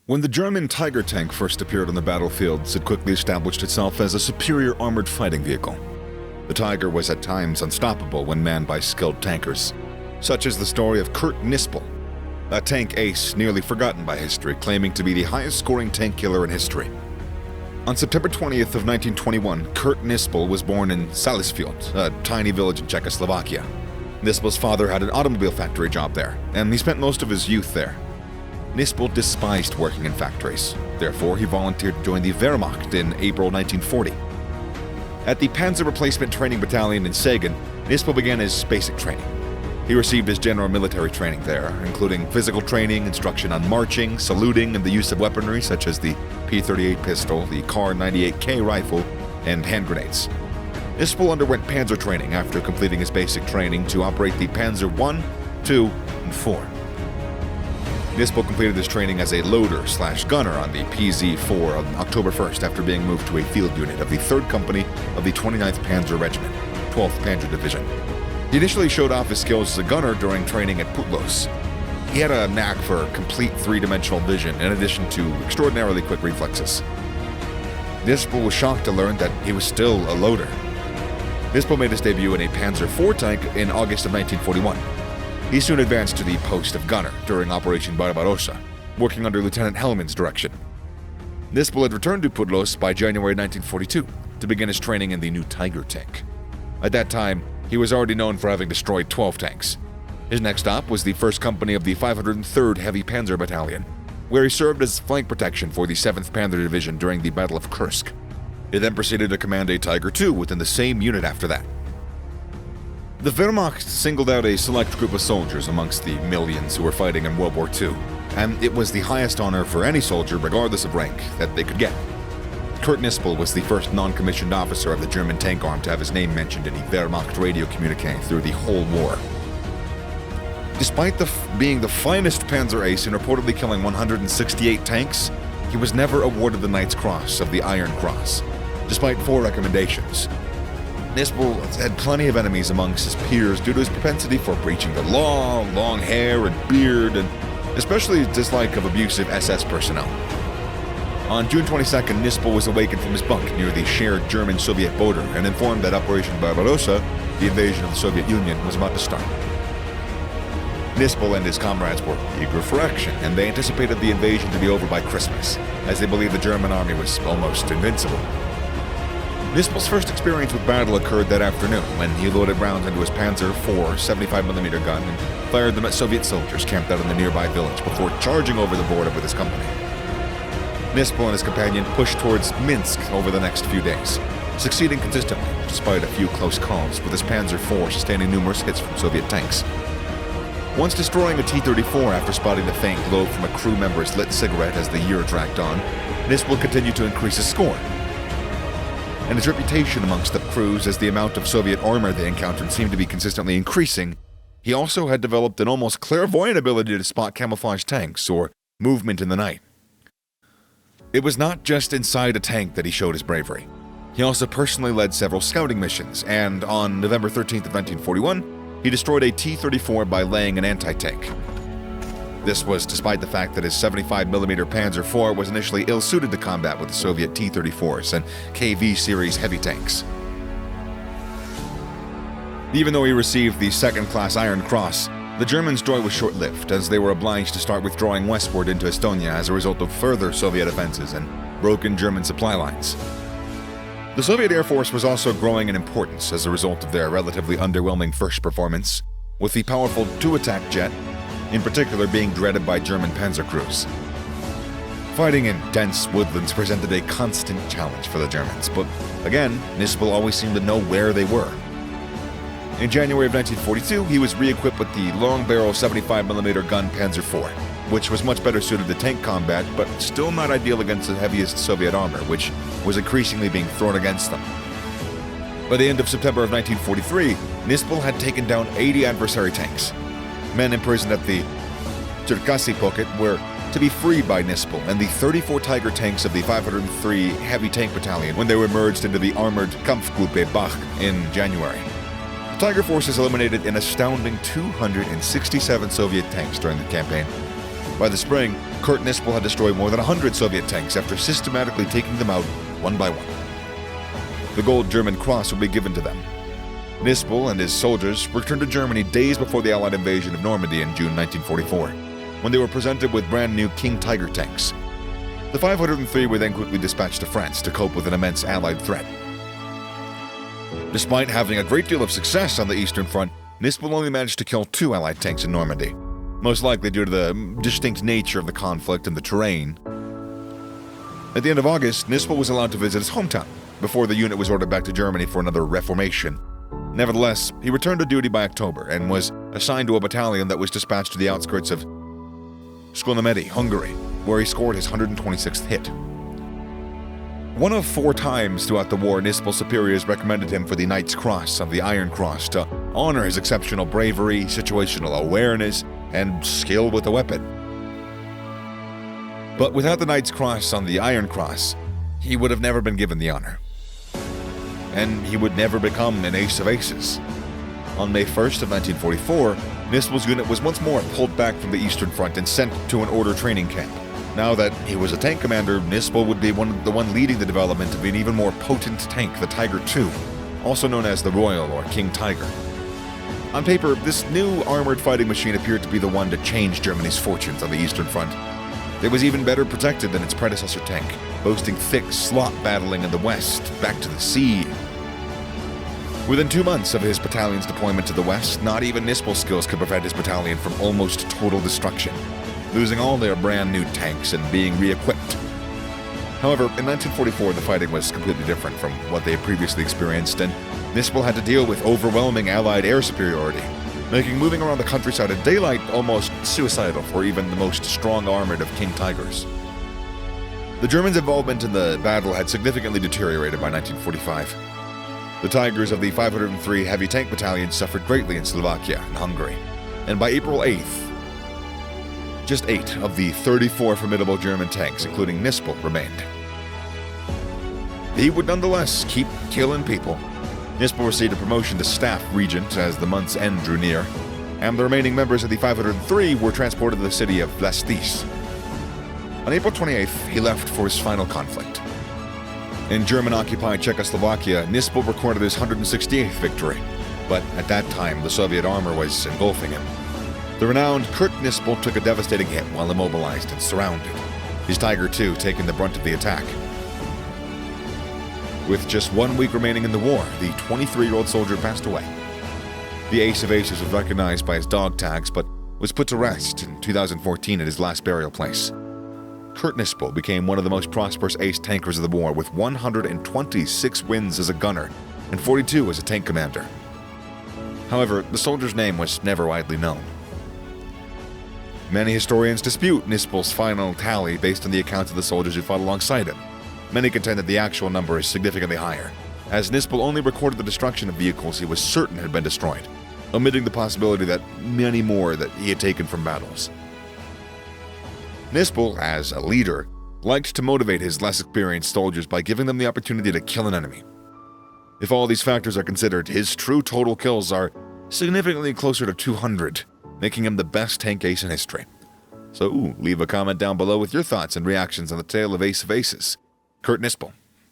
When the German Tiger tank first appeared on the battlefields, it quickly established itself as a superior armored fighting vehicle. The Tiger was at times unstoppable when manned by skilled tankers, such as the story of Kurt Knispel, a tank ace nearly forgotten by history, claiming to be the highest-scoring tank killer in history. On September 20th of 1921, Kurt Knispel was born in Salisfield, a tiny village in Czechoslovakia. Knispel's father had an automobile factory job there, and he spent most of his youth there. Knispel despised working in factories. Therefore, he volunteered to join the Wehrmacht in April 1940. At the Panzer Replacement Training Battalion in Sagan, Knispel began his basic training. He received his general military training there, including physical training, instruction on marching, saluting, and the use of weaponry such as the P-38 pistol, the Kar-98K rifle, and hand grenades. Knispel underwent panzer training after completing his basic training to operate the Panzer I, II, and IV. Knispel completed his training as a loader/gunner on the PZ-4 on October 1st after being moved to a field unit of the 3rd Company of the 29th Panzer Regiment, 12th Panzer Division. He initially showed off his skills as a gunner during training at Putlos. He had a knack for complete three-dimensional vision in addition to extraordinarily quick reflexes. Knispel was shocked to learn that he was still a loader. Knispel made his debut in a Panzer IV tank in August of 1941. He soon advanced to the post of gunner during Operation Barbarossa, working under Lieutenant Hellman's direction. Knispel had returned to Putlos by January 1942 to begin his training in the new Tiger tank. At that time, he was already known for having destroyed 12 tanks. His next stop was the 1st Company of the 503rd Heavy Panzer Battalion, where he served as flank protection for the 7th Panzer Division during the Battle of Kursk. He then proceeded to command a Tiger II within the same unit after that. The Wehrmacht singled out a select group of soldiers amongst the millions who were fighting in World War II, and it was the highest honor for any soldier, regardless of rank, that they could get. Kurt Knispel was the first non-commissioned officer of the German tank arm to have his name mentioned in the Wehrmacht radio communique through the whole war. Despite being the finest Panzer ace and reportedly killing 168 tanks, he was never awarded the Knight's Cross of the Iron Cross, despite 4 recommendations. Knispel had plenty of enemies amongst his peers due to his propensity for breaching the law, long hair and beard, and especially his dislike of abusive SS personnel. On June 22nd, Knispel was awakened from his bunk near the shared German-Soviet border and informed that Operation Barbarossa, the invasion of the Soviet Union, was about to start. Knispel and his comrades were eager for action, and they anticipated the invasion to be over by Christmas, as they believed the German army was almost invincible. Knispel's first experience with battle occurred that afternoon when he loaded rounds into his Panzer IV 75mm gun and fired them at Soviet soldiers camped out in the nearby village before charging over the border with his company. Knispel and his companion pushed towards Minsk over the next few days, succeeding consistently despite a few close calls, with his Panzer IV sustaining numerous hits from Soviet tanks. Once destroying a T-34 after spotting the faint glow from a crew member's lit cigarette as the year dragged on, Knispel continued to increase his score. And his reputation amongst the crews as the amount of Soviet armor they encountered seemed to be consistently increasing. He also had developed an almost clairvoyant ability to spot camouflage tanks or movement in the night. It was not just inside a tank that he showed his bravery. He also personally led several scouting missions, and on November 13th of 1941, he destroyed a T-34 by laying an anti-tank. This was despite the fact that his 75mm Panzer IV was initially ill-suited to combat with the Soviet T-34s and KV series heavy tanks. Even though he received the second-class Iron Cross, the Germans' joy was short-lived, as they were obliged to start withdrawing westward into Estonia as a result of further Soviet offenses and broken German supply lines. The Soviet Air Force was also growing in importance as a result of their relatively underwhelming first performance, with the powerful two-attack jet, in particular being dreaded by German panzer crews. Fighting in dense woodlands presented a constant challenge for the Germans, but again, Knispel always seemed to know where they were. In January of 1942, he was re-equipped with the long-barrel 75mm gun Panzer IV, which was much better suited to tank combat, but still not ideal against the heaviest Soviet armor, which was increasingly being thrown against them. By the end of September of 1943, Knispel had taken down 80 adversary tanks. Men imprisoned at the Cherkasy pocket were to be freed by Knispel and the 34 Tiger tanks of the 503 Heavy Tank Battalion when they were merged into the armored Kampfgruppe Bach in January. The Tiger forces eliminated an astounding 267 Soviet tanks during the campaign. By the spring, Kurt Knispel had destroyed more than 100 Soviet tanks after systematically taking them out one by one. The gold German cross would be given to them. Knispel and his soldiers returned to Germany days before the Allied invasion of Normandy in June 1944, when they were presented with brand new King Tiger tanks. The 503 were then quickly dispatched to France to cope with an immense Allied threat. Despite having a great deal of success on the Eastern Front, Knispel only managed to kill 2 Allied tanks in Normandy, most likely due to the distinct nature of the conflict and the terrain. At the end of August, Knispel was allowed to visit his hometown before the unit was ordered back to Germany for another reformation. Nevertheless, he returned to duty by October and was assigned to a battalion that was dispatched to the outskirts of Sklonomedy, Hungary, where he scored his 126th hit. One of 4 times throughout the war, Knispel's superiors recommended him for the Knight's Cross of the Iron Cross to honor his exceptional bravery, situational awareness, and skill with the weapon. But without the Knight's Cross on the Iron Cross, he would have never been given the honor. And he would never become an ace of aces. On May 1st of 1944, Knispel's unit was once more pulled back from the Eastern Front and sent to an order training camp. Now that he was a tank commander, Knispel would be the one leading the development of an even more potent tank, the Tiger II, also known as the Royal or King Tiger. On paper, this new armored fighting machine appeared to be the one to change Germany's fortunes on the Eastern Front. It was even better protected than its predecessor tank, boasting thick slot battling in the west, back to the sea. Within 2 months of his battalion's deployment to the west, not even Knispel's skills could prevent his battalion from almost total destruction, losing all their brand new tanks and being re-equipped. However, in 1944, the fighting was completely different from what they had previously experienced, and Knispel had to deal with overwhelming Allied air superiority, making moving around the countryside at daylight almost suicidal for even the most strong-armored of King Tigers. The Germans' involvement in the battle had significantly deteriorated by 1945. The Tigers of the 503 Heavy Tank Battalion suffered greatly in Slovakia and Hungary, and by April 8th, just 8 of the 34 formidable German tanks, including Knispel, remained. He would nonetheless keep killing people. Knispel received a promotion to Staff Regent as the month's end drew near, and the remaining members of the 503 were transported to the city of Vlastis. On April 28th, he left for his final conflict. In German-occupied Czechoslovakia, Knispel recorded his 168th victory, but at that time the Soviet armor was engulfing him. The renowned Kurt Knispel took a devastating hit while immobilized and surrounded, his Tiger II taking the brunt of the attack. With just 1 week remaining in the war, the 23-year-old soldier passed away. The Ace of Aces was recognized by his dog tags, but was put to rest in 2014 at his last burial place. Kurt Knispel became one of the most prosperous ace tankers of the war, with 126 wins as a gunner and 42 as a tank commander. However, the soldier's name was never widely known. Many historians dispute Knispel's final tally based on the accounts of the soldiers who fought alongside him. Many contend that the actual number is significantly higher, as Knispel only recorded the destruction of vehicles he was certain had been destroyed, omitting the possibility that many more that he had taken from battles. Knispel, as a leader, liked to motivate his less experienced soldiers by giving them the opportunity to kill an enemy. If all these factors are considered, his true total kills are significantly closer to 200, making him the best tank ace in history. So leave a comment down below with your thoughts and reactions on the tale of Ace of Aces, Kurt Knispel.